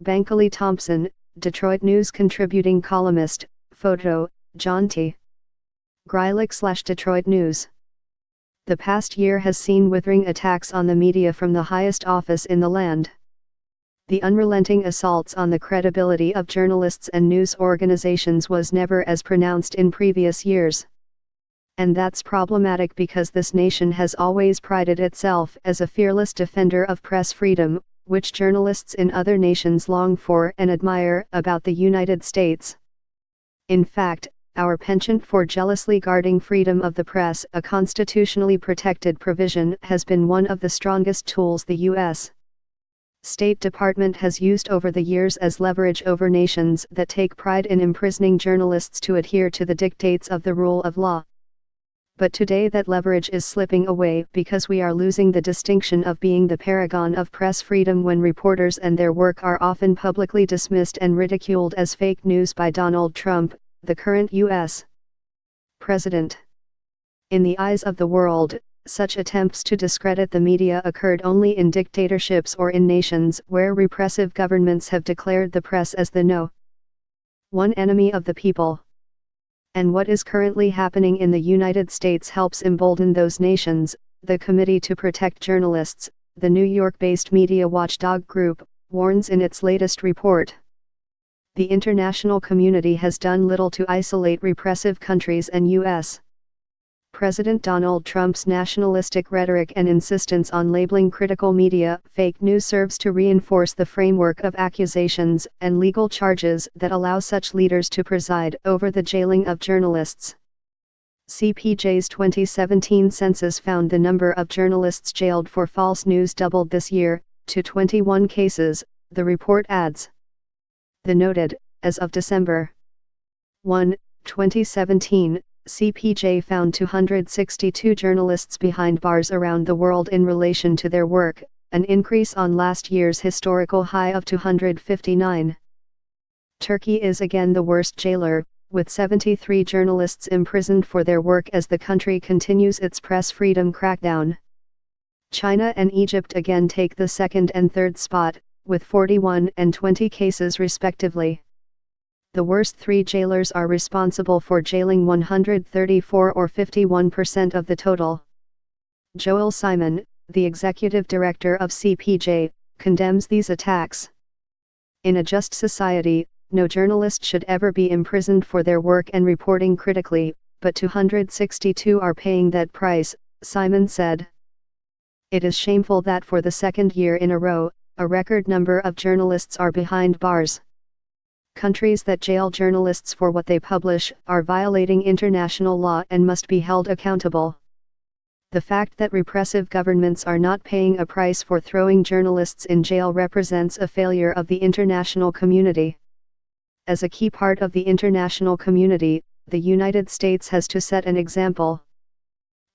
Bankole Thompson, Detroit News contributing columnist, photo, John T. Greilich/Detroit News. The past year has seen withering attacks on the media from the highest office in the land. The unrelenting assaults on the credibility of journalists and news organizations was never as pronounced in previous years. And that's problematic because this nation has always prided itself as a fearless defender of press freedom, which journalists in other nations long for and admire about the United States. In fact, our penchant for jealously guarding freedom of the press, a constitutionally protected provision, has been one of the strongest tools the U.S. State Department has used over the years as leverage over nations that take pride in imprisoning journalists to adhere to the dictates of the rule of law. But today that leverage is slipping away because we are losing the distinction of being the paragon of press freedom when reporters and their work are often publicly dismissed and ridiculed as fake news by Donald Trump, the current U.S. President. In the eyes of the world, such attempts to discredit the media occurred only in dictatorships or in nations where repressive governments have declared the press as the No. 1 enemy of the people. And what is currently happening in the United States helps embolden those nations. The Committee to Protect Journalists, the New York-based media watchdog group, warns in its latest report. The international community has done little to isolate repressive countries, and U.S. President Donald Trump's nationalistic rhetoric and insistence on labeling critical media fake news serves to reinforce the framework of accusations and legal charges that allow such leaders to preside over the jailing of journalists. CPJ's 2017 census found the number of journalists jailed for false news doubled this year, to 21 cases, the report adds. The noted, as of December 1, 2017, CPJ found 262 journalists behind bars around the world in relation to their work, an increase on last year's historical high of 259. Turkey is again the worst jailer, with 73 journalists imprisoned for their work as the country continues its press freedom crackdown. China and Egypt again take the second and third spot, with 41 and 20 cases respectively. The worst three jailers are responsible for jailing 134 or 51% of the total. Joel Simon, the executive director of CPJ, condemns these attacks. In a just society, no journalist should ever be imprisoned for their work and reporting critically, but 262 are paying that price, Simon said. It is shameful that for the second year in a row, a record number of journalists are behind bars. Countries that jail journalists for what they publish are violating international law and must be held accountable. The fact that repressive governments are not paying a price for throwing journalists in jail represents a failure of the international community. As a key part of the international community, the United States has to set an example.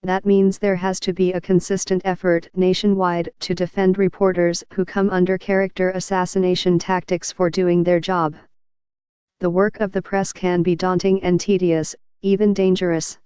That means there has to be a consistent effort nationwide to defend reporters who come under character assassination tactics for doing their job. The work of the press can be daunting and tedious, even dangerous.